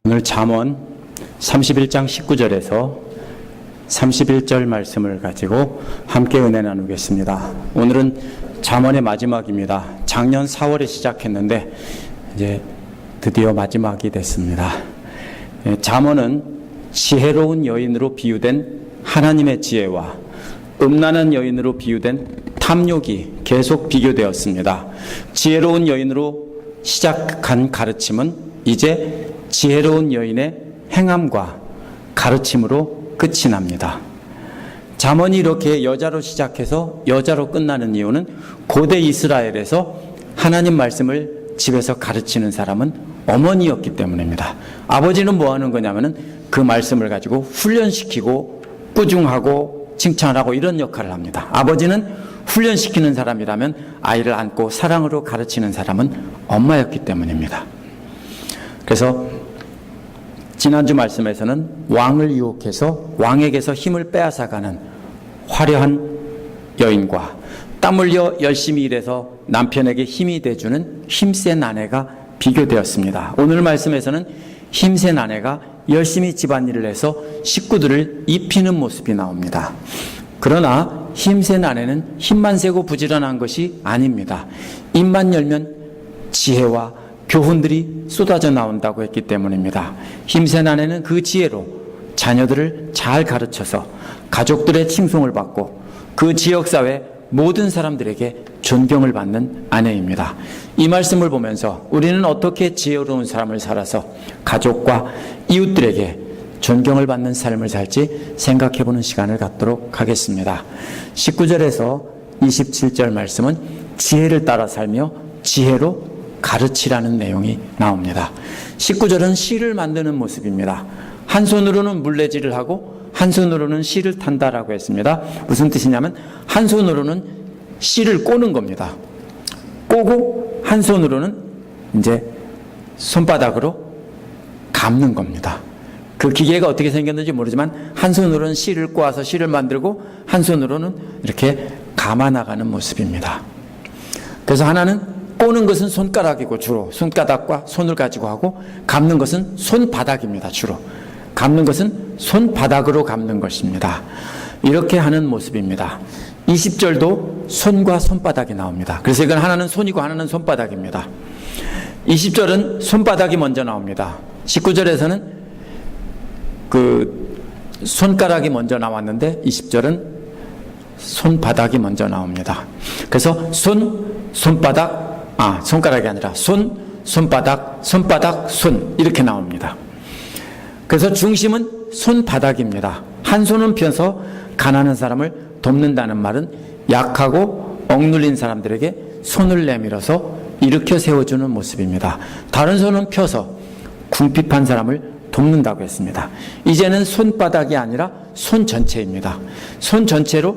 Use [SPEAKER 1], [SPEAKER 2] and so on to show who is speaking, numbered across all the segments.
[SPEAKER 1] 오늘 잠언 31장 19절에서 31절 말씀을 가지고 함께 은혜 나누겠습니다. 오늘은 잠언의 마지막입니다. 작년 4월에 시작했는데 이제 드디어 마지막이 됐습니다. 잠언은 지혜로운 여인으로 비유된 하나님의 지혜와 음란한 여인으로 비유된 탐욕이 계속 비교되었습니다. 지혜로운 여인으로 시작한 가르침은 이제 지혜로운 여인의 행함과 가르침으로 끝이 납니다. 잠언이 이렇게 여자로 시작해서 여자로 끝나는 이유는 고대 이스라엘에서 하나님 말씀을 집에서 가르치는 사람은 어머니였기 때문입니다. 아버지는 뭐 하는 거냐면은 그 말씀을 가지고 훈련시키고 꾸중하고 칭찬하고 이런 역할을 합니다. 아버지는 훈련시키는 사람이라면 아이를 안고 사랑으로 가르치는 사람은 엄마였기 때문입니다. 그래서 지난주 말씀에서는 왕을 유혹해서 왕에게서 힘을 빼앗아가는 화려한 여인과 땀 흘려 열심히 일해서 남편에게 힘이 돼주는 힘센 아내가 비교되었습니다. 오늘 말씀에서는 힘센 아내가 열심히 집안일을 해서 식구들을 입히는 모습이 나옵니다. 그러나 힘센 아내는 힘만 세고 부지런한 것이 아닙니다. 입만 열면 지혜와 교훈들이 쏟아져 나온다고 했기 때문입니다. 힘센 아내는 그 지혜로 자녀들을 잘 가르쳐서 가족들의 칭송을 받고 그 지역사회 모든 사람들에게 존경을 받는 아내입니다. 이 말씀을 보면서 우리는 어떻게 지혜로운 삶을 살아서 가족과 이웃들에게 존경을 받는 삶을 살지 생각해보는 시간을 갖도록 하겠습니다. 19절에서 27절 말씀은 지혜를 따라 살며 지혜로 가르치라는 내용이 나옵니다. 19절은 실을 만드는 모습입니다. 한 손으로는 물레질을 하고 한 손으로는 실을 탄다라고 했습니다. 무슨 뜻이냐면 한 손으로는 실을 꼬는 겁니다. 꼬고 한 손으로는 이제 손바닥으로 감는 겁니다. 그 기계가 어떻게 생겼는지 모르지만 한 손으로는 실을 꼬아서 실을 만들고 한 손으로는 이렇게 감아 나가는 모습입니다. 그래서 하나는 꼬는 것은 손가락이고 주로 손가락과 손을 가지고 하고 감는 것은 손바닥입니다. 주로 감는 것은 손바닥으로 감는 것입니다. 이렇게 하는 모습입니다. 20절도 손과 손바닥이 나옵니다. 그래서 이건 하나는 손이고 하나는 손바닥입니다. 20절은 손바닥이 먼저 나옵니다. 19절에서는 그 손가락이 먼저 나왔는데 20절은 손바닥이 먼저 나옵니다. 그래서 손가락이 아니라 손바닥, 손 이렇게 나옵니다. 그래서 중심은 손바닥입니다. 한 손은 펴서 가난한 사람을 돕는다는 말은 약하고 억눌린 사람들에게 손을 내밀어서 일으켜 세워주는 모습입니다. 다른 손은 펴서 궁핍한 사람을 돕는다고 했습니다. 이제는 손바닥이 아니라 손 전체입니다. 손 전체로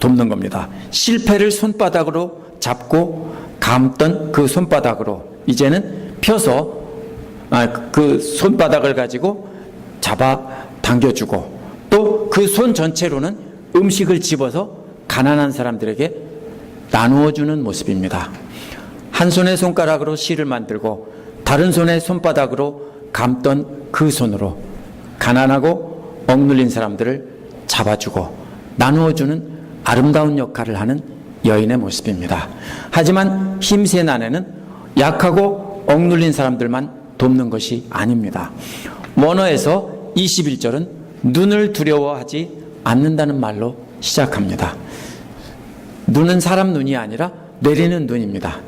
[SPEAKER 1] 돕는 겁니다. 실패를 손바닥으로 잡고 감던 그 손바닥으로 이제는 펴서 그 손바닥을 가지고 잡아 당겨주고 또 그 손 전체로는 음식을 집어서 가난한 사람들에게 나누어주는 모습입니다. 한 손의 손가락으로 실을 만들고 다른 손의 손바닥으로 감던 그 손으로 가난하고 억눌린 사람들을 잡아주고 나누어주는 아름다운 역할을 하는 여인의 모습입니다. 하지만 힘센 아내는 약하고 억눌린 사람들만 돕는 것이 아닙니다. 원어에서 21절은 눈을 두려워하지 않는다는 말로 시작합니다. 눈은 사람 눈이 아니라 내리는 눈입니다.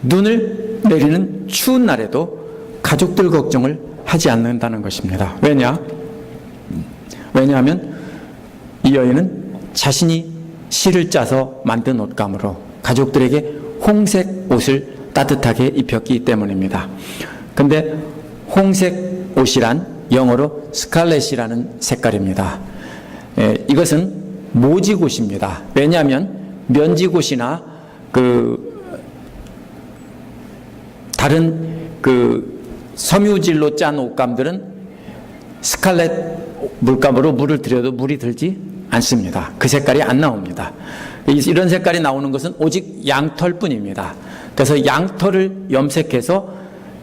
[SPEAKER 1] 눈을 내리는 추운 날에도 가족들 걱정을 하지 않는다는 것입니다. 왜냐하면 이 여인은 자신이 실을 짜서 만든 옷감으로 가족들에게 홍색 옷을 따뜻하게 입혔기 때문입니다. 근데 홍색 옷이란 영어로 스칼렛이라는 색깔입니다. 이것은 모지옷입니다. 왜냐하면 면지옷이나 다른 섬유질로 짠 옷감들은 스칼렛 물감으로 물을 들여도 물이 들지 않습니다. 그 색깔이 안 나옵니다. 이런 색깔이 나오는 것은 오직 양털뿐입니다. 그래서 양털을 염색해서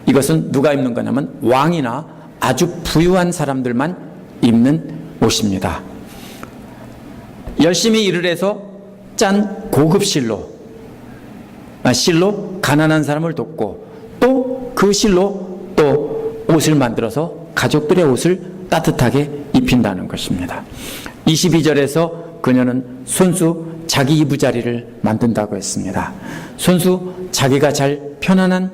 [SPEAKER 1] 이것은 누가 입는 거냐면 왕이나 아주 부유한 사람들만 입는 옷입니다. 열심히 일을 해서 짠 고급 실로 가난한 사람을 돕고 또 그 실로 또 옷을 만들어서 가족들의 옷을 따뜻하게 입힌다는 것입니다. 22절에서 그녀는 손수 자기 이부자리를 만든다고 했습니다. 손수 자기가 잘 편안한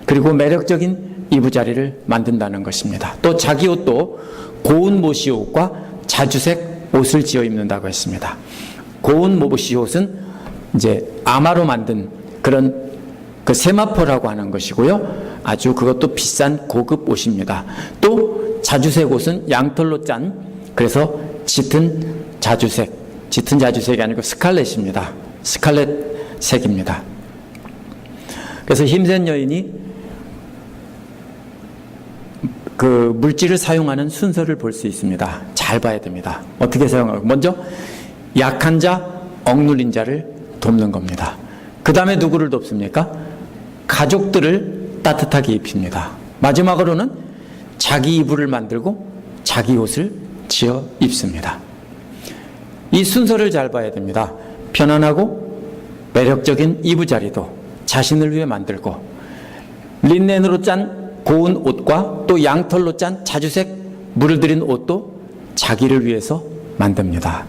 [SPEAKER 1] 그리고 매력적인 이부자리를 만든다는 것입니다. 또 자기 옷도 고운 모시 옷과 자주색 옷을 지어 입는다고 했습니다. 고운 모시 옷은 이제 아마로 만든 그런 그 세마포라고 하는 것이고요. 아주 그것도 비싼 고급 옷입니다. 또 자주색 옷은 양털로 짠 그래서 짙은 자주색이 아니고 스칼렛입니다. 스칼렛 색입니다. 그래서 힘센 여인이 그 물질을 사용하는 순서를 볼 수 있습니다. 잘 봐야 됩니다. 어떻게 사용하고 먼저 약한 자, 억눌린 자를 돕는 겁니다. 그 다음에 누구를 돕습니까? 가족들을 따뜻하게 입힙니다. 마지막으로는 자기 이불을 만들고 자기 옷을 지어 입습니다. 이 순서를 잘 봐야 됩니다. 편안하고 매력적인 이부자리도 자신을 위해 만들고 린넨으로 짠 고운 옷과 또 양털로 짠 자주색 물을 들인 옷도 자기를 위해서 만듭니다.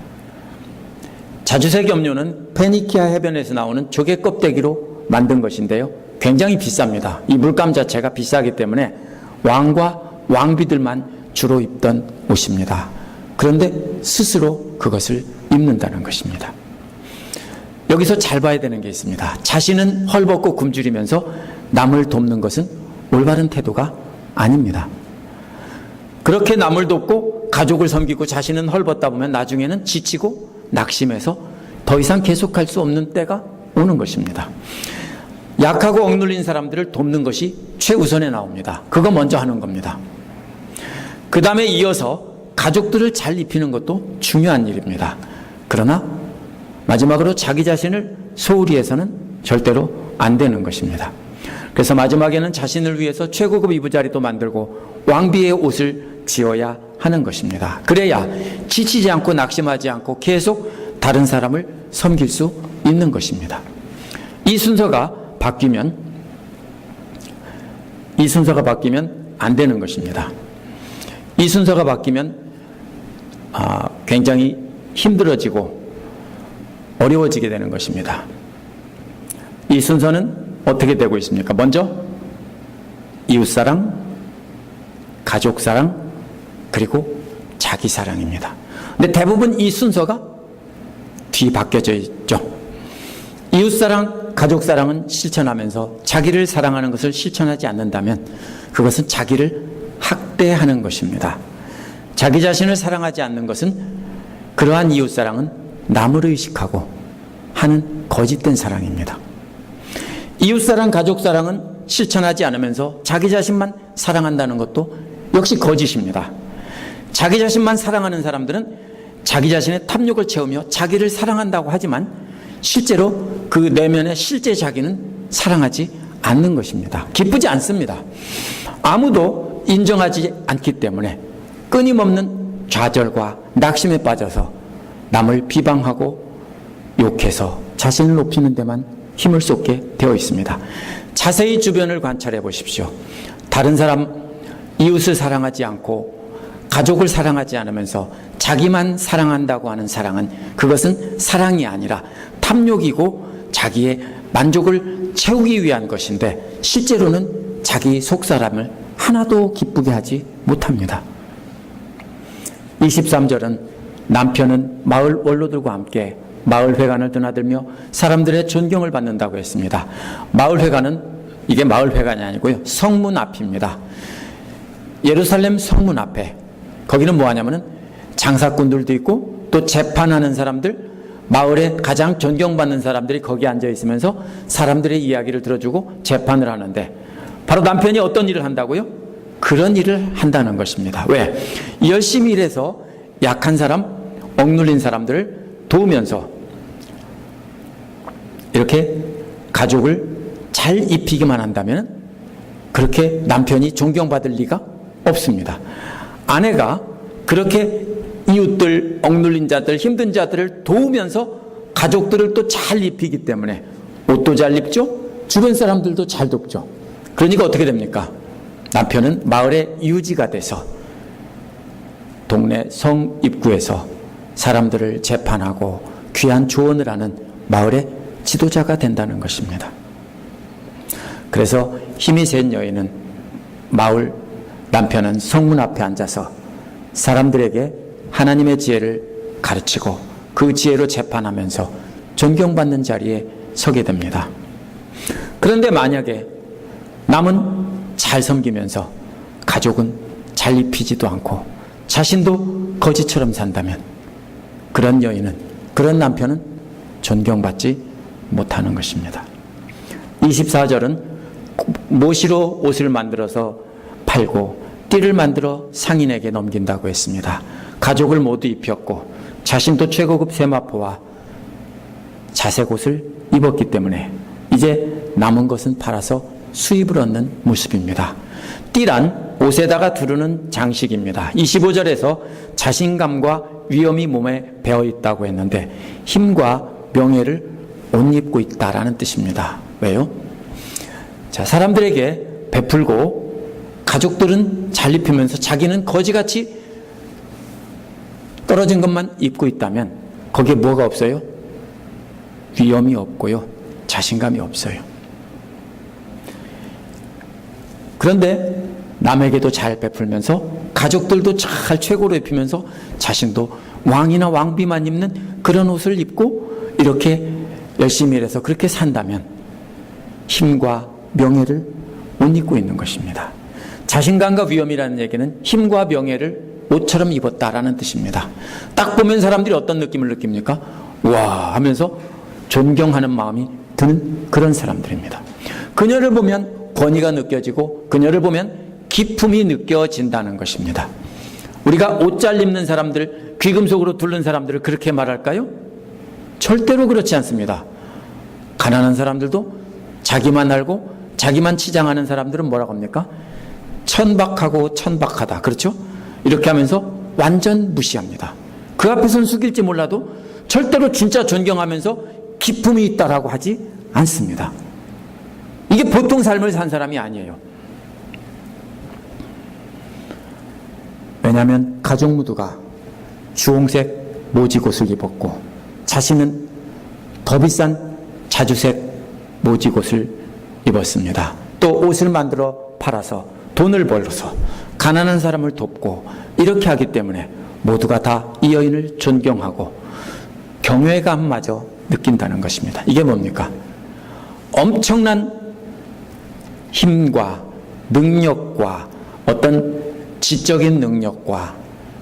[SPEAKER 1] 자주색 염료는 페니키아 해변에서 나오는 조개 껍데기로 만든 것인데요. 굉장히 비쌉니다. 이 물감 자체가 비싸기 때문에 왕과 왕비들만 주로 입던 옷입니다. 그런데 스스로 그것을 입는다는 것입니다. 여기서 잘 봐야 되는 게 있습니다. 자신은 헐벗고 굶주리면서 남을 돕는 것은 올바른 태도가 아닙니다. 그렇게 남을 돕고 가족을 섬기고 자신은 헐벗다 보면 나중에는 지치고 낙심해서 더 이상 계속할 수 없는 때가 오는 것입니다. 약하고 억눌린 사람들을 돕는 것이 최우선에 나옵니다. 그거 먼저 하는 겁니다. 그 다음에 이어서 가족들을 잘 입히는 것도 중요한 일입니다. 그러나 마지막으로 자기 자신을 소홀히 해서는 절대로 안 되는 것입니다. 그래서 마지막에는 자신을 위해서 최고급 이부자리도 만들고 왕비의 옷을 지어야 하는 것입니다. 그래야 지치지 않고 낙심하지 않고 계속 다른 사람을 섬길 수 있는 것입니다. 이 순서가 바뀌면 안 되는 것입니다. 이 순서가 바뀌면 굉장히 힘들어지고 어려워지게 되는 것입니다. 이 순서는 어떻게 되고 있습니까? 먼저 이웃사랑, 가족사랑, 그리고 자기사랑입니다. 근데 대부분 이 순서가 뒤바뀌어져 있죠. 이웃사랑, 가족사랑은 실천하면서 자기를 사랑하는 것을 실천하지 않는다면 그것은 자기를 학대하는 것입니다. 자기 자신을 사랑하지 않는 것은 그러한 이웃사랑은 남을 의식하고 하는 거짓된 사랑입니다. 이웃사랑, 가족사랑은 실천하지 않으면서 자기 자신만 사랑한다는 것도 역시 거짓입니다. 자기 자신만 사랑하는 사람들은 자기 자신의 탐욕을 채우며 자기를 사랑한다고 하지만 실제로 그 내면의 실제 자기는 사랑하지 않는 것입니다. 기쁘지 않습니다. 아무도 인정하지 않기 때문에 끊임없는 좌절과 낙심에 빠져서 남을 비방하고 욕해서 자신을 높이는 데만 힘을 쏟게 되어 있습니다. 자세히 주변을 관찰해 보십시오. 다른 사람, 이웃을 사랑하지 않고 가족을 사랑하지 않으면서 자기만 사랑한다고 하는 사랑은 그것은 사랑이 아니라 탐욕이고 자기의 만족을 채우기 위한 것인데 실제로는 자기 속사람을 하나도 기쁘게 하지 못합니다. 23절은 남편은 마을 원로들과 함께 마을회관을 드나들며 사람들의 존경을 받는다고 했습니다. 마을회관은 이게 마을회관이 아니고요. 성문 앞입니다. 예루살렘 성문 앞에 거기는 뭐 하냐면은 장사꾼들도 있고 또 재판하는 사람들, 마을에 가장 존경받는 사람들이 거기 앉아 있으면서 사람들의 이야기를 들어주고 재판을 하는데 바로 남편이 어떤 일을 한다고요? 그런 일을 한다는 것입니다. 왜? 열심히 일해서 약한 사람, 억눌린 사람들을 도우면서 이렇게 가족을 잘 입히기만 한다면 그렇게 남편이 존경받을 리가 없습니다. 아내가 그렇게 이웃들, 억눌린 자들, 힘든 자들을 도우면서 가족들을 또 잘 입히기 때문에 옷도 잘 입죠, 주변 사람들도 잘 돕죠. 그러니까 어떻게 됩니까? 남편은 마을의 유지가 돼서 동네 성 입구에서 사람들을 재판하고 귀한 조언을 하는 마을의 지도자가 된다는 것입니다. 그래서 힘이 센 여인은 마을, 남편은 성문 앞에 앉아서 사람들에게 하나님의 지혜를 가르치고 그 지혜로 재판하면서 존경받는 자리에 서게 됩니다. 그런데 만약에 남은 잘 섬기면서 가족은 잘 입히지도 않고 자신도 거지처럼 산다면 그런 여인은, 그런 남편은 존경받지 못하는 것입니다. 24절은 모시로 옷을 만들어서 팔고 띠를 만들어 상인에게 넘긴다고 했습니다. 가족을 모두 입혔고 자신도 최고급 세마포와 자색 옷을 입었기 때문에 이제 남은 것은 팔아서 수입을 얻는 모습입니다. 띠란 옷에다가 두르는 장식입니다. 25절에서 자신감과 위엄이 몸에 배어 있다고 했는데 힘과 명예를 옷 입고 있다라는 뜻입니다. 왜요? 자, 사람들에게 베풀고 가족들은 잘 입히면서 자기는 거지같이 떨어진 것만 입고 있다면 거기에 뭐가 없어요? 위엄이 없고요, 자신감이 없어요. 그런데 남에게도 잘 베풀면서 가족들도 잘 최고로 입히면서 자신도 왕이나 왕비만 입는 그런 옷을 입고 이렇게 열심히 일해서 그렇게 산다면 힘과 명예를 못 입고 있는 것입니다. 자신감과 위엄이라는 얘기는 힘과 명예를 옷처럼 입었다라는 뜻입니다. 딱 보면 사람들이 어떤 느낌을 느낍니까? 와 하면서 존경하는 마음이 드는 그런 사람들입니다. 그녀를 보면 권위가 느껴지고 그녀를 보면 기품이 느껴진다는 것입니다. 우리가 옷 잘 입는 사람들, 귀금속으로 두른 사람들을 그렇게 말할까요? 절대로 그렇지 않습니다. 가난한 사람들도 자기만 알고 자기만 치장하는 사람들은 뭐라고 합니까? 천박하고 천박하다. 그렇죠? 이렇게 하면서 완전 무시합니다. 그 앞에서는 숙일지 몰라도 절대로 진짜 존경하면서 기품이 있다라고 하지 않습니다. 이게 보통 삶을 산 사람이 아니에요. 왜냐하면 가족 모두가 주홍색 모지옷을 입었고 자신은 더 비싼 자주색 모지옷을 입었습니다. 또 옷을 만들어 팔아서 돈을 벌어서 가난한 사람을 돕고 이렇게 하기 때문에 모두가 다 이 여인을 존경하고 경외감마저 느낀다는 것입니다. 이게 뭡니까? 엄청난 힘과 능력과 어떤 지적인 능력과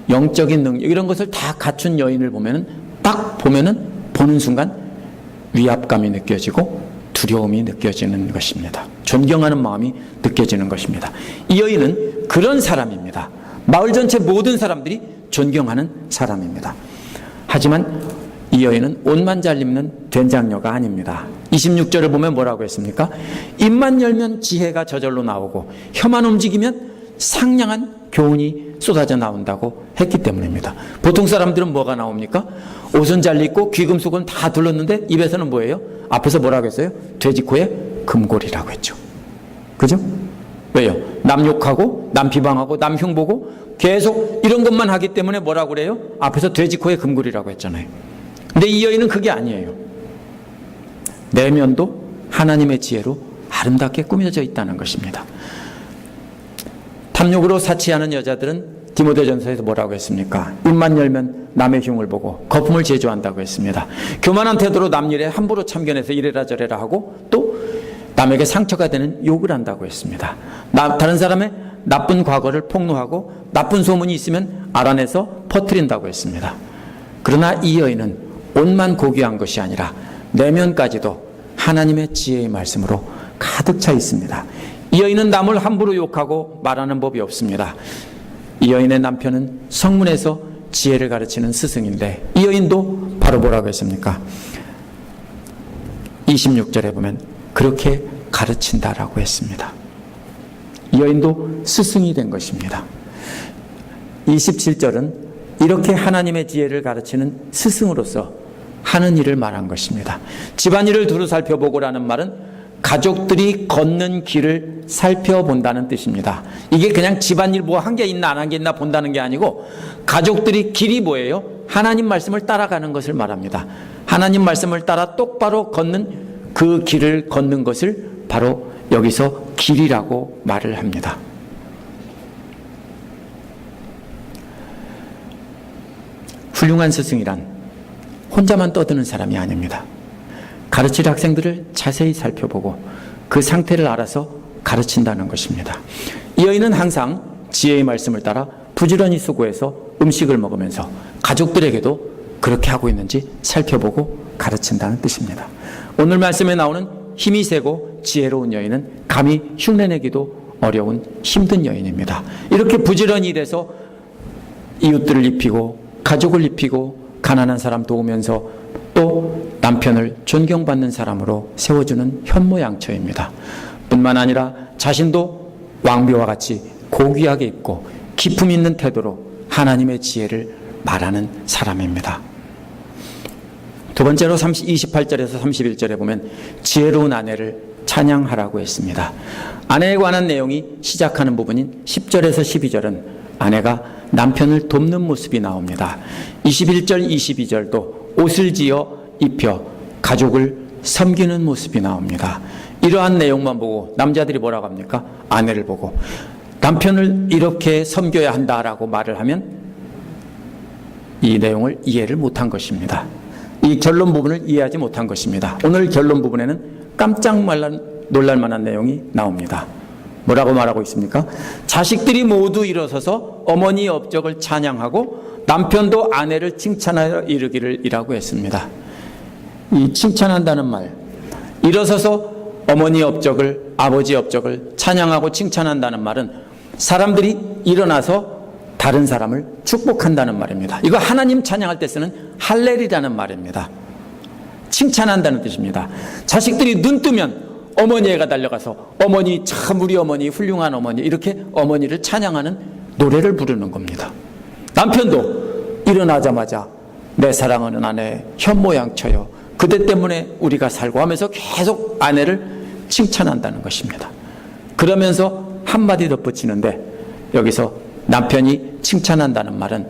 [SPEAKER 1] 영적인 능력 이런 것을 다 갖춘 여인을 보면은 딱 보면은 보는 순간 위압감이 느껴지고 두려움이 느껴지는 것입니다. 존경하는 마음이 느껴지는 것입니다. 이 여인은 그런 사람입니다. 마을 전체 모든 사람들이 존경하는 사람입니다. 하지만 이 여인은 옷만 잘 입는 된장녀가 아닙니다. 26절을 보면 뭐라고 했습니까? 입만 열면 지혜가 저절로 나오고 혀만 움직이면 상냥한 교훈이 쏟아져 나온다고 했기 때문입니다. 보통 사람들은 뭐가 나옵니까? 옷은 잘 입고 귀금속은 다 둘렀는데 입에서는 뭐예요? 앞에서 뭐라고 했어요? 돼지코에 금골이라고 했죠. 그죠? 왜요? 남 욕하고 남 비방하고 남 흉보고 계속 이런 것만 하기 때문에 뭐라고 그래요? 앞에서 돼지코에 금골이라고 했잖아요. 근데 이 여인은 그게 아니에요. 내면도 하나님의 지혜로 아름답게 꾸며져 있다는 것입니다. 탐욕으로 사치하는 여자들은 디모데전서에서 뭐라고 했습니까? 입만 열면 남의 흉을 보고 거품을 제조한다고 했습니다. 교만한 태도로 남 일에 함부로 참견해서 이래라 저래라 하고 또 남에게 상처가 되는 욕을 한다고 했습니다. 다른 사람의 나쁜 과거를 폭로하고 나쁜 소문이 있으면 알아내서 퍼뜨린다고 했습니다. 그러나 이 여인은 옷만 고귀한 것이 아니라 내면까지도 하나님의 지혜의 말씀으로 가득 차 있습니다. 이 여인은 남을 함부로 욕하고 말하는 법이 없습니다. 이 여인의 남편은 성문에서 지혜를 가르치는 스승인데 이 여인도 바로 뭐라고 했습니까? 26절에 보면 그렇게 가르친다라고 했습니다. 여인도 스승이 된 것입니다. 27절은 이렇게 하나님의 지혜를 가르치는 스승으로서 하는 일을 말한 것입니다. 집안일을 두루 살펴보고라는 말은 가족들이 걷는 길을 살펴본다는 뜻입니다. 이게 그냥 집안일 뭐 한 게 있나 안 한 게 있나 본다는 게 아니고 가족들이 길이 뭐예요? 하나님 말씀을 따라가는 것을 말합니다. 하나님 말씀을 따라 똑바로 걷는 그 길을 걷는 것을 바로 여기서 길이라고 말을 합니다. 훌륭한 스승이란 혼자만 떠드는 사람이 아닙니다. 가르칠 학생들을 자세히 살펴보고 그 상태를 알아서 가르친다는 것입니다. 이 여인은 항상 지혜의 말씀을 따라 부지런히 수고해서 음식을 먹으면서 가족들에게도 그렇게 하고 있는지 살펴보고 가르친다는 뜻입니다. 오늘 말씀에 나오는 힘이 세고 지혜로운 여인은 감히 흉내내기도 어려운 힘든 여인입니다. 이렇게 부지런히 일해서 이웃들을 입히고 가족을 입히고 가난한 사람 도우면서 또 남편을 존경받는 사람으로 세워주는 현모양처입니다. 뿐만 아니라 자신도 왕비와 같이 고귀하게 입고 기품 있는 태도로 하나님의 지혜를 말하는 사람입니다. 두 번째로 28절에서 31절에 보면 지혜로운 아내를 찬양하라고 했습니다. 아내에 관한 내용이 시작하는 부분인 10절에서 12절은 아내가 남편을 돕는 모습이 나옵니다. 21절, 22절도 옷을 지어 입혀 가족을 섬기는 모습이 나옵니다. 이러한 내용만 보고 남자들이 뭐라고 합니까? 아내를 보고 남편을 이렇게 섬겨야 한다라고 말을 하면 이 내용을 이해를 못한 것입니다. 이 결론 부분을 이해하지 못한 것입니다. 오늘 결론 부분에는 깜짝 놀랄 만한 내용이 나옵니다. 뭐라고 말하고 있습니까? 자식들이 모두 일어서서 어머니 업적을 찬양하고 남편도 아내를 칭찬하여 이르기를 이라고 했습니다. 이 칭찬한다는 말, 일어서서 어머니 업적을, 아버지 업적을 찬양하고 칭찬한다는 말은 사람들이 일어나서 다른 사람을 축복한다는 말입니다. 이거 하나님 찬양할 때 쓰는 할렐이라는 말입니다. 칭찬한다는 뜻입니다. 자식들이 눈 뜨면 어머니가 달려가서 어머니 참 우리 어머니 훌륭한 어머니 이렇게 어머니를 찬양하는 노래를 부르는 겁니다. 남편도 일어나자마자 내 사랑하는 아내 현모양처여 그대 때문에 우리가 살고 하면서 계속 아내를 칭찬한다는 것입니다. 그러면서 한마디 덧붙이는데 여기서 남편이 칭찬한다는 말은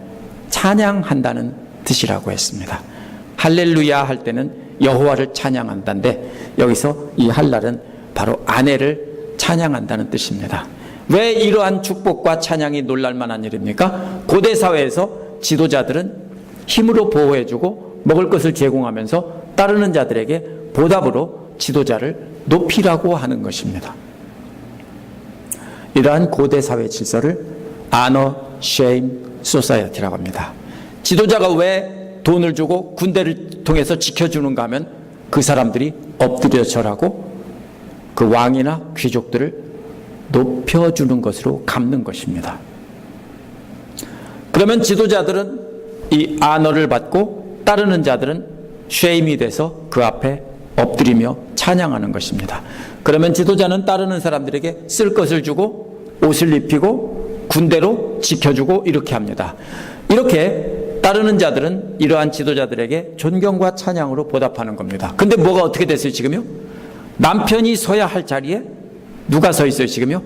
[SPEAKER 1] 찬양한다는 뜻이라고 했습니다. 할렐루야 할 때는 여호와를 찬양한다는데 여기서 이 할랄은 바로 아내를 찬양한다는 뜻입니다. 왜 이러한 축복과 찬양이 놀랄만한 일입니까? 고대 사회에서 지도자들은 힘으로 보호해주고 먹을 것을 제공하면서 따르는 자들에게 보답으로 지도자를 높이라고 하는 것입니다. 이러한 고대 사회 질서를 Honor, Shame Society라고 합니다. 지도자가 왜 돈을 주고 군대를 통해서 지켜주는가 하면 그 사람들이 엎드려 절하고 그 왕이나 귀족들을 높여주는 것으로 갚는 것입니다. 그러면 지도자들은 이 아너를 받고 따르는 자들은 쉐임이 돼서 그 앞에 엎드리며 찬양하는 것입니다. 그러면 지도자는 따르는 사람들에게 쓸 것을 주고 옷을 입히고 군대로 지켜주고 이렇게 합니다. 이렇게 따르는 자들은 이러한 지도자들에게 존경과 찬양으로 보답하는 겁니다. 근데 뭐가 어떻게 됐어요 지금요? 남편이 서야 할 자리에 누가 서 있어요 지금요?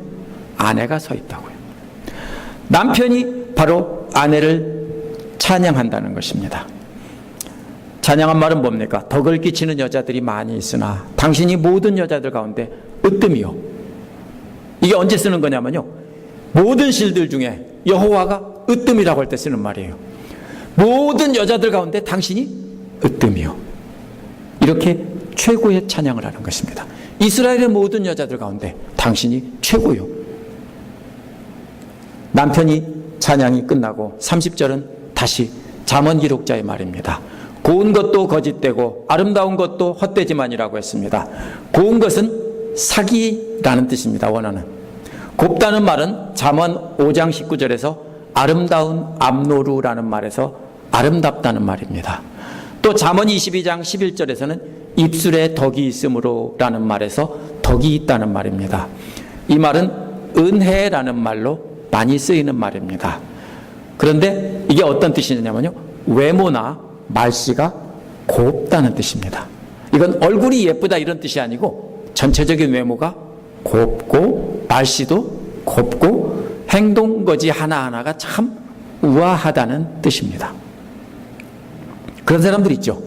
[SPEAKER 1] 아내가 서 있다고요. 남편이 바로 아내를 찬양한다는 것입니다. 찬양한 말은 뭡니까? 덕을 끼치는 여자들이 많이 있으나 당신이 모든 여자들 가운데 으뜸이요. 이게 언제 쓰는 거냐면요, 모든 신들 중에 여호와가 으뜸이라고 할 때 쓰는 말이에요. 모든 여자들 가운데 당신이 으뜸이요. 이렇게 최고의 찬양을 하는 것입니다. 이스라엘의 모든 여자들 가운데 당신이 최고요. 남편이 찬양이 끝나고 30절은 다시 잠언 기록자의 말입니다. 고운 것도 거짓되고 아름다운 것도 헛되지만이라고 했습니다. 고운 것은 사기라는 뜻입니다. 원어는. 곱다는 말은 잠언 5장 19절에서 아름다운 암노루라는 말에서 아름답다는 말입니다. 또 잠언 22장 11절에서는 입술에 덕이 있으므로 라는 말에서 덕이 있다는 말입니다. 이 말은 은혜라는 말로 많이 쓰이는 말입니다. 그런데 이게 어떤 뜻이냐면요, 외모나 말씨가 곱다는 뜻입니다. 이건 얼굴이 예쁘다 이런 뜻이 아니고 전체적인 외모가 곱고 말씨도 곱고 행동거지 하나하나가 참 우아하다는 뜻입니다. 그런 사람들 있죠.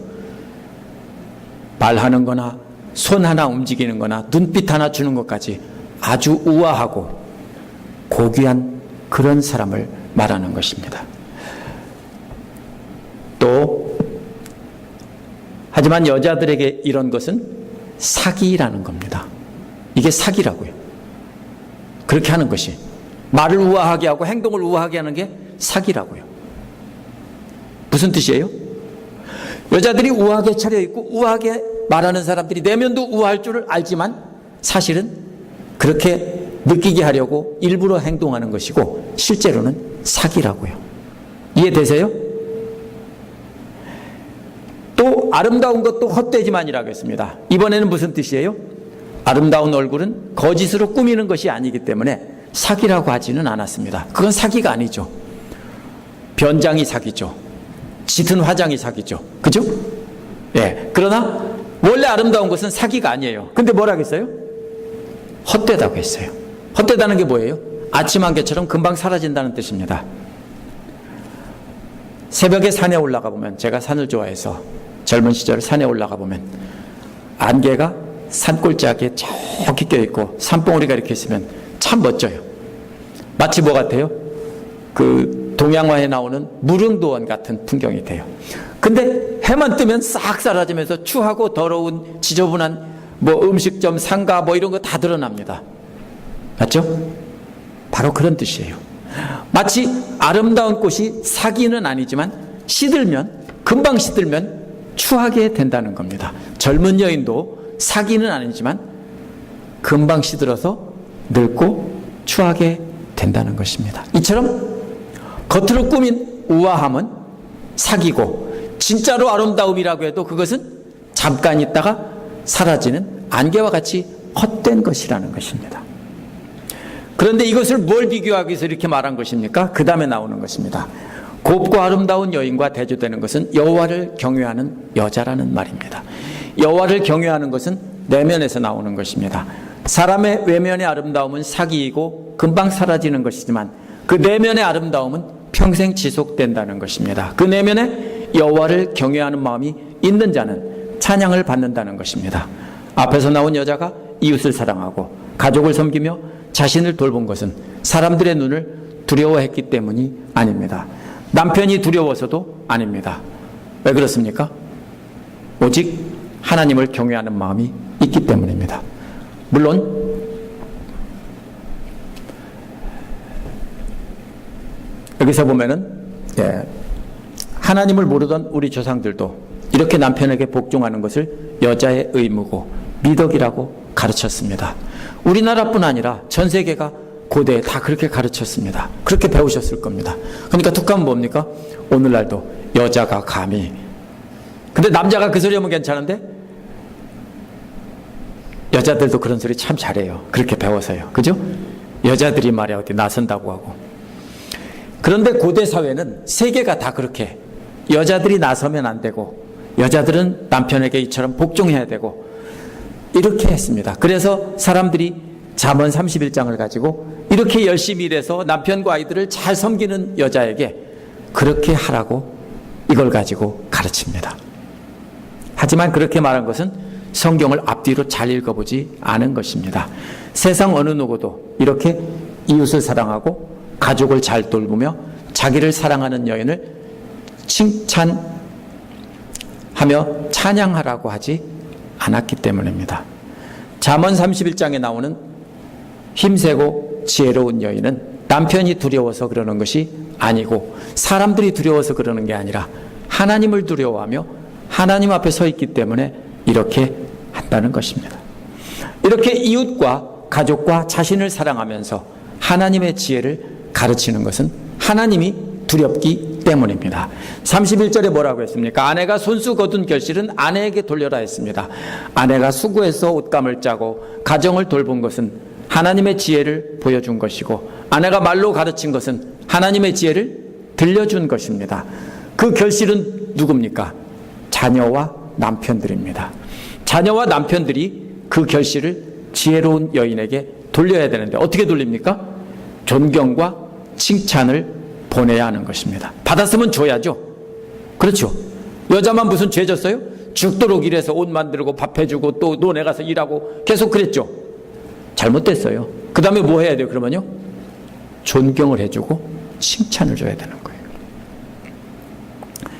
[SPEAKER 1] 말하는 거나 손 하나 움직이는 거나 눈빛 하나 주는 것까지 아주 우아하고 고귀한 그런 사람을 말하는 것입니다. 또 하지만 여자들에게 이런 것은 사기라는 겁니다. 이게 사기라고요. 그렇게 하는 것이, 말을 우아하게 하고 행동을 우아하게 하는 게 사기라고요. 무슨 뜻이에요? 여자들이 우아하게 차려입고 우아하게 말하는 사람들이 내면도 우아할 줄을 알지만 사실은 그렇게 느끼게 하려고 일부러 행동하는 것이고 실제로는 사기라고요. 이해되세요? 또 아름다운 것도 헛되지만이라고 했습니다. 이번에는 무슨 뜻이에요? 아름다운 얼굴은 거짓으로 꾸미는 것이 아니기 때문에 사기라고 하지는 않았습니다. 그건 사기가 아니죠. 변장이 사기죠. 짙은 화장이 사기죠. 그죠? 예. 그러나 원래 아름다운 것은 사기가 아니에요. 근데 뭐라고 했어요? 헛되다고 했어요. 헛되다는 게 뭐예요? 아침 안개처럼 금방 사라진다는 뜻입니다. 새벽에 산에 올라가 보면, 제가 산을 좋아해서 젊은 시절 산에 올라가 보면 안개가 산골짜기에 저기 껴있고 산봉우리가 이렇게 있으면 참 멋져요. 마치 뭐 같아요? 그 동양화에 나오는 무릉도원 같은 풍경이 돼요. 근데 해만 뜨면 싹 사라지면서 추하고 더러운 지저분한 뭐 음식점, 상가 뭐 이런 거 다 드러납니다. 맞죠? 바로 그런 뜻이에요. 마치 아름다운 꽃이 사기는 아니지만 시들면, 금방 시들면 추하게 된다는 겁니다. 젊은 여인도 사기는 아니지만 금방 시들어서 늙고 추하게 된다는 것입니다. 이처럼 겉으로 꾸민 우아함은 사기고 진짜로 아름다움이라고 해도 그것은 잠깐 있다가 사라지는 안개와 같이 헛된 것이라는 것입니다. 그런데 이것을 뭘 비교하기 위해서 이렇게 말한 것입니까? 그 다음에 나오는 것입니다. 곱고 아름다운 여인과 대조되는 것은 여호와를 경외하는 여자라는 말입니다. 여호와를 경외하는 것은 내면에서 나오는 것입니다. 사람의 외면의 아름다움은 사기이고 금방 사라지는 것이지만 그 내면의 아름다움은 평생 지속된다는 것입니다. 그 내면에 여호와를 경외하는 마음이 있는 자는 찬양을 받는다는 것입니다. 앞에서 나온 여자가 이웃을 사랑하고 가족을 섬기며 자신을 돌본 것은 사람들의 눈을 두려워했기 때문이 아닙니다. 남편이 두려워서도 아닙니다. 왜 그렇습니까? 오직 하나님을 경외하는 마음이 있기 때문입니다. 물론 여기서 보면은 하나님을 모르던 우리 조상들도 이렇게 남편에게 복종하는 것을 여자의 의무고 미덕이라고 가르쳤습니다. 우리나라뿐 아니라 전 세계가 고대에 다 그렇게 가르쳤습니다. 그렇게 배우셨을 겁니다. 그러니까 툭하면 뭡니까? 오늘날도 여자가 감히, 근데 남자가 그 소리 하면 괜찮은데 여자들도 그런 소리 참 잘해요. 그렇게 배워서요. 그죠? 여자들이 말이야 어디 나선다고 하고. 그런데 고대 사회는 세계가 다 그렇게 여자들이 나서면 안 되고 여자들은 남편에게 이처럼 복종해야 되고 이렇게 했습니다. 그래서 사람들이 잠언 31장을 가지고 이렇게 열심히 일해서 남편과 아이들을 잘 섬기는 여자에게 그렇게 하라고 이걸 가지고 가르칩니다. 하지만 그렇게 말한 것은 성경을 앞뒤로 잘 읽어보지 않은 것입니다. 세상 어느 누구도 이렇게 이웃을 사랑하고 가족을 잘 돌보며 자기를 사랑하는 여인을 칭찬하며 찬양하라고 하지 않았기 때문입니다. 잠언 31장에 나오는 힘세고 지혜로운 여인은 남편이 두려워서 그러는 것이 아니고 사람들이 두려워서 그러는 게 아니라 하나님을 두려워하며 하나님 앞에 서 있기 때문에 이렇게 한다는 것입니다. 이렇게 이웃과 가족과 자신을 사랑하면서 하나님의 지혜를 가르치는 것은 하나님이 두렵기 때문입니다. 31절에 뭐라고 했습니까? 아내가 손수 거둔 결실은 아내에게 돌려라 했습니다. 아내가 수고해서 옷감을 짜고 가정을 돌본 것은 하나님의 지혜를 보여준 것이고, 아내가 말로 가르친 것은 하나님의 지혜를 들려준 것입니다. 그 결실은 누굽니까? 자녀와 남편들입니다. 자녀와 남편들이 그 결실을 지혜로운 여인에게 돌려야 되는데 어떻게 돌립니까? 존경과 칭찬을 보내야 하는 것입니다. 받았으면 줘야죠. 그렇죠. 여자만 무슨 죄 졌어요? 죽도록 일해서 옷 만들고 밥 해주고 또 논에 가서 일하고 계속 그랬죠. 잘못됐어요. 그 다음에 뭐 해야 돼요? 그러면요, 존경을 해주고 칭찬을 줘야 되는 거예요.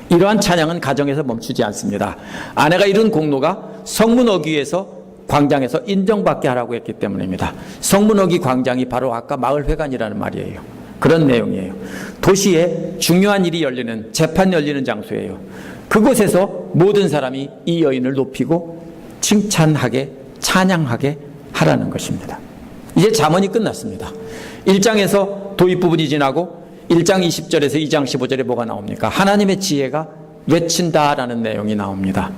[SPEAKER 1] 이러한 찬양은 가정에서 멈추지 않습니다. 아내가 이룬 공로가 성문 어기 위해서 광장에서 인정받게 하라고 했기 때문입니다. 성문 어기 광장이 바로 아까 마을회관이라는 말이에요. 그런 내용이에요. 도시에 중요한 일이 열리는, 재판 열리는 장소예요. 그곳에서 모든 사람이 이 여인을 높이고 칭찬하게, 찬양하게 하라는 것입니다. 이제 잠언이 끝났습니다. 1장에서 도입 부분이 지나고 1장 20절에서 2장 15절에 뭐가 나옵니까? 하나님의 지혜가 외친다라는 내용이 나옵니다.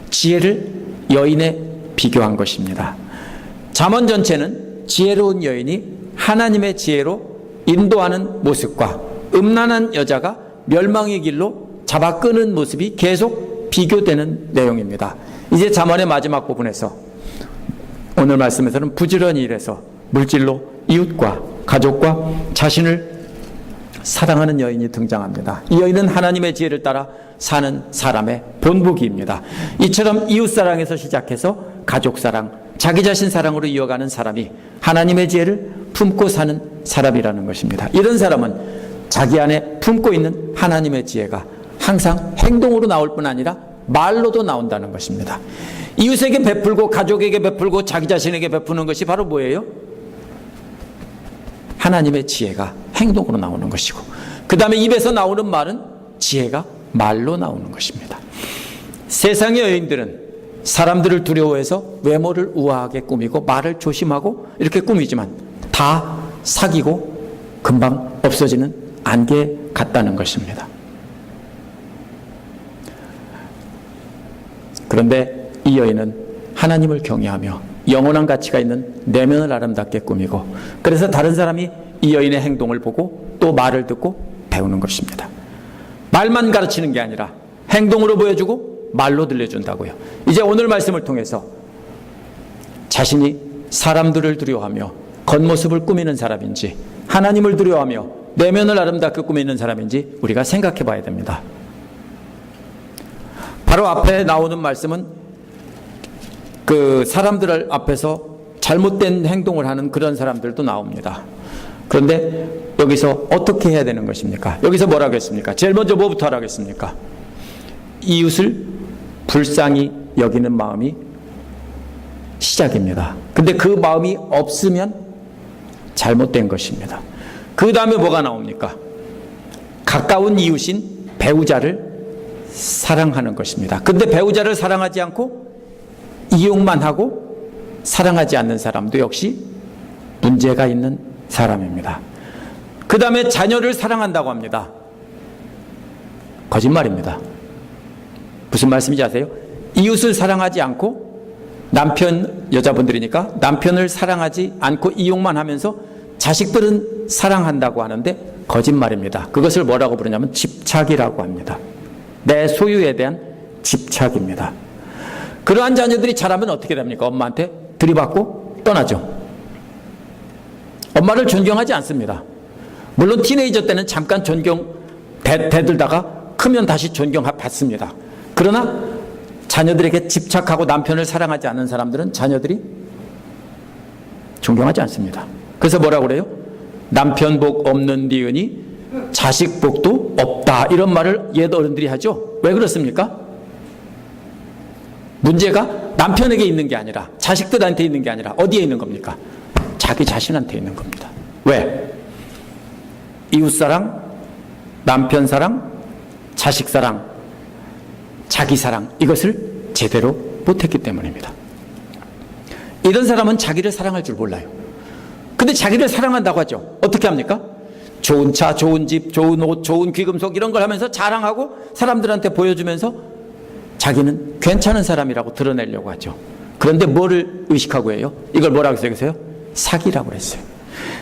[SPEAKER 1] 지혜를 여인에 비교한 것입니다. 잠언 전체는 지혜로운 여인이 하나님의 지혜로 인도하는 모습과 음란한 여자가 멸망의 길로 잡아 끄는 모습이 계속 비교되는 내용입니다. 이제 잠언의 마지막 부분에서 오늘 말씀에서는 부지런히 일해서 물질로 이웃과 가족과 자신을 사랑하는 여인이 등장합니다. 이 여인은 하나님의 지혜를 따라 사는 사람의 본보기입니다. 이처럼 이웃사랑에서 시작해서 가족사랑, 자기 자신 사랑으로 이어가는 사람이 하나님의 지혜를 품고 사는 사람이라는 것입니다. 이런 사람은 자기 안에 품고 있는 하나님의 지혜가 항상 행동으로 나올 뿐 아니라 말로도 나온다는 것입니다. 이웃에게 베풀고 가족에게 베풀고 자기 자신에게 베푸는 것이 바로 뭐예요? 하나님의 지혜가 행동으로 나오는 것이고, 그 다음에 입에서 나오는 말은 지혜가 말로 나오는 것입니다. 세상의 여인들은 사람들을 두려워해서 외모를 우아하게 꾸미고 말을 조심하고 이렇게 꾸미지만 다 사기고 금방 없어지는 안개 같다는 것입니다. 그런데 이 여인은 하나님을 경외하며 영원한 가치가 있는 내면을 아름답게 꾸미고, 그래서 다른 사람이 이 여인의 행동을 보고 또 말을 듣고 배우는 것입니다. 말만 가르치는 게 아니라 행동으로 보여주고 말로 들려준다고요. 이제 오늘 말씀을 통해서 자신이 사람들을 두려워하며 겉모습을 꾸미는 사람인지 하나님을 두려워하며 내면을 아름답게 꾸미는 사람인지 우리가 생각해 봐야 됩니다. 바로 앞에 나오는 말씀은 그 사람들 앞에서 잘못된 행동을 하는 그런 사람들도 나옵니다. 그런데 여기서 어떻게 해야 되는 것입니까? 여기서 뭐라고 했습니까? 제일 먼저 뭐부터 하라고 했습니까? 이웃을 불쌍히 여기는 마음이 시작입니다. 근데 그 마음이 없으면 잘못된 것입니다. 그 다음에 뭐가 나옵니까? 가까운 이웃인 배우자를 사랑하는 것입니다. 근데 배우자를 사랑하지 않고 이용만 하고 사랑하지 않는 사람도 역시 문제가 있는 사람입니다. 그 다음에 자녀를 사랑한다고 합니다. 거짓말입니다. 무슨 말씀인지 아세요? 이웃을 사랑하지 않고 남편, 여자분들이니까 남편을 사랑하지 않고 이용만 하면서 자식들은 사랑한다고 하는데 거짓말입니다. 그것을 뭐라고 부르냐면 집착이라고 합니다. 내 소유에 대한 집착입니다. 그러한 자녀들이 자라면 어떻게 됩니까? 엄마한테 들이받고 떠나죠. 엄마를 존경하지 않습니다. 물론 티네이저 때는 잠깐 존경 대들다가 크면 다시 존경받습니다. 그러나 자녀들에게 집착하고 남편을 사랑하지 않는 사람들은 자녀들이 존경하지 않습니다. 그래서 뭐라고 그래요? 남편 복 없는 니은이 자식 복도 없다, 이런 말을 옛 어른들이 하죠. 왜 그렇습니까? 문제가 남편에게 있는 게 아니라 자식들한테 있는 게 아니라 어디에 있는 겁니까? 자기 자신한테 있는 겁니다. 왜? 이웃사랑, 남편사랑, 자식사랑, 자기사랑, 이것을 제대로 못했기 때문입니다. 이런 사람은 자기를 사랑할 줄 몰라요. 근데 자기를 사랑한다고 하죠. 어떻게 합니까? 좋은 차, 좋은 집, 좋은 옷, 좋은 귀금속 이런 걸 하면서 자랑하고 사람들한테 보여주면서 자기는 괜찮은 사람이라고 드러내려고 하죠. 그런데 뭐를 의식하고 해요? 이걸 뭐라고 생각하세요? 사기라고 그랬어요.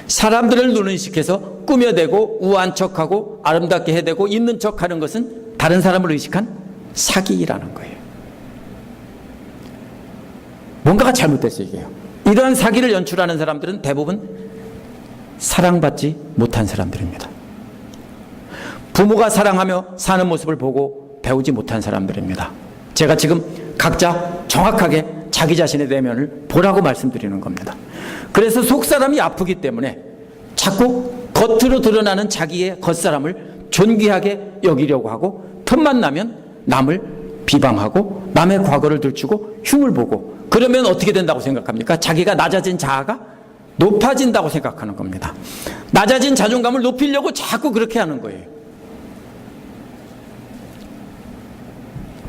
[SPEAKER 1] 사람들을 눈의식해서 꾸며대고 우아한 척하고 아름답게 해대고 있는 척하는 것은 다른 사람을 의식한 사기라는 거예요. 뭔가가 잘못됐어요, 이게요. 이러한 사기를 연출하는 사람들은 대부분 사랑받지 못한 사람들입니다. 부모가 사랑하며 사는 모습을 보고 배우지 못한 사람들입니다. 제가 지금 각자 정확하게 자기 자신의 내면을 보라고 말씀드리는 겁니다. 그래서 속사람이 아프기 때문에 자꾸 겉으로 드러나는 자기의 겉사람을 존귀하게 여기려고 하고 틈만 나면 남을 비방하고 남의 과거를 들추고 흉을 보고, 그러면 어떻게 된다고 생각합니까? 자기가 낮아진 자아가 높아진다고 생각하는 겁니다. 낮아진 자존감을 높이려고 자꾸 그렇게 하는 거예요.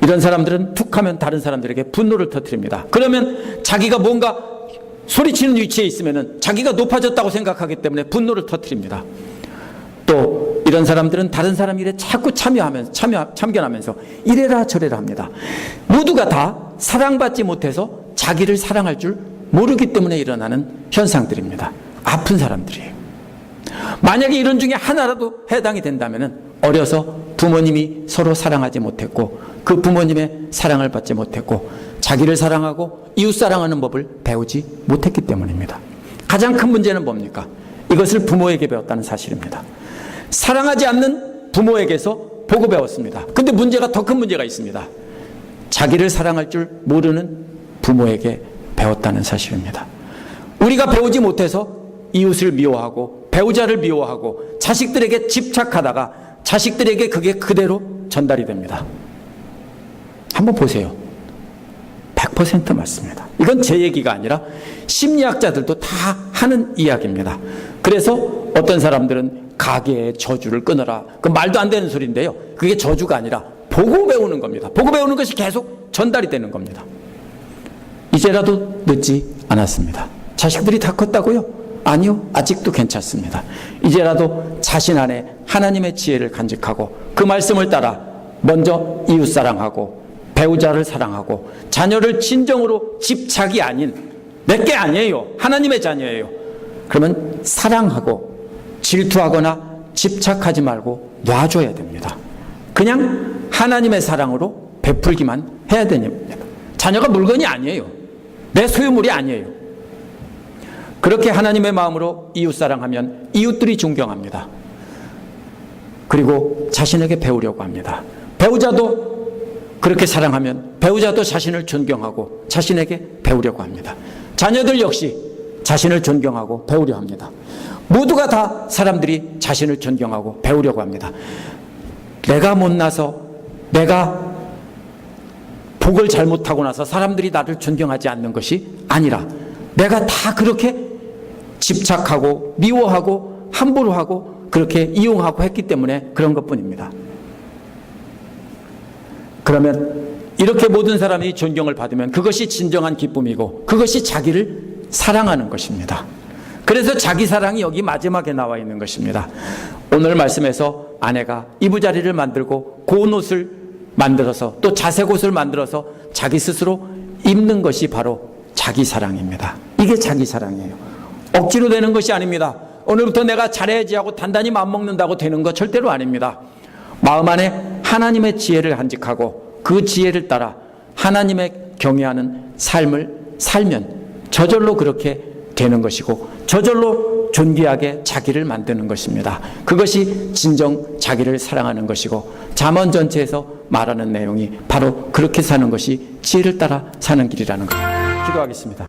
[SPEAKER 1] 이런 사람들은 툭 하면 다른 사람들에게 분노를 터뜨립니다. 그러면 자기가 뭔가 소리치는 위치에 있으면 자기가 높아졌다고 생각하기 때문에 분노를 터뜨립니다. 또 이런 사람들은 다른 사람 일에 자꾸 참견하면서 이래라 저래라 합니다. 모두가 다 사랑받지 못해서 자기를 사랑할 줄 모르기 때문에 일어나는 현상들입니다. 아픈 사람들이에요. 만약에 이런 중에 하나라도 해당이 된다면 어려서 부모님이 서로 사랑하지 못했고 그 부모님의 사랑을 받지 못했고 자기를 사랑하고 이웃 사랑하는 법을 배우지 못했기 때문입니다. 가장 큰 문제는 뭡니까? 이것을 부모에게 배웠다는 사실입니다. 사랑하지 않는 부모에게서 보고 배웠습니다. 근데 문제가 더 큰 문제가 있습니다. 자기를 사랑할 줄 모르는 부모에게 배웠다는 사실입니다. 우리가 배우지 못해서 이웃을 미워하고 배우자를 미워하고 자식들에게 집착하다가 자식들에게 그게 그대로 전달이 됩니다. 한번 보세요. 100% 맞습니다. 이건 제 얘기가 아니라 심리학자들도 다 하는 이야기입니다. 그래서 어떤 사람들은 가게의 저주를 끊어라. 그 말도 안 되는 소리인데요. 그게 저주가 아니라 보고 배우는 겁니다. 보고 배우는 것이 계속 전달이 되는 겁니다. 이제라도 늦지 않았습니다. 자식들이 다 컸다고요? 아니요, 아직도 괜찮습니다. 이제라도 자신 안에 하나님의 지혜를 간직하고 그 말씀을 따라 먼저 이웃 사랑하고 배우자를 사랑하고 자녀를 진정으로 집착이 아닌 내게 아니에요, 하나님의 자녀예요. 그러면 사랑하고 질투하거나 집착하지 말고 놔줘야 됩니다. 그냥 하나님의 사랑으로 베풀기만 해야 됩니다. 자녀가 물건이 아니에요. 내 소유물이 아니에요. 그렇게 하나님의 마음으로 이웃 사랑하면 이웃들이 존경합니다. 그리고 자신에게 배우려고 합니다. 배우자도 그렇게 사랑하면 배우자도 자신을 존경하고 자신에게 배우려고 합니다. 자녀들 역시 자신을 존경하고 배우려 합니다. 모두가 다 사람들이 자신을 존경하고 배우려고 합니다. 내가 못나서 내가 복을 잘못하고 나서 사람들이 나를 존경하지 않는 것이 아니라 내가 다 그렇게 집착하고 미워하고 함부로 하고 그렇게 이용하고 했기 때문에 그런 것뿐입니다. 그러면 이렇게 모든 사람이 존경을 받으면 그것이 진정한 기쁨이고 그것이 자기를 사랑하는 것입니다. 그래서 자기 사랑이 여기 마지막에 나와 있는 것입니다. 오늘 말씀에서 아내가 이부자리를 만들고 고운 옷을 만들어서 또 자색 옷을 만들어서 자기 스스로 입는 것이 바로 자기 사랑입니다. 이게 자기 사랑이에요. 억지로 되는 것이 아닙니다. 오늘부터 내가 잘해야지 하고 단단히 마음먹는다고 되는 것 절대로 아닙니다. 마음 안에 하나님의 지혜를 간직하고 그 지혜를 따라 하나님의 경외하는 삶을 살면 저절로 그렇게 되는 것이고 저절로 존귀하게 자기를 만드는 것입니다. 그것이 진정 자기를 사랑하는 것이고 잠언 전체에서 말하는 내용이 바로 그렇게 사는 것이 지혜를 따라 사는 길이라는 것. 기도하겠습니다.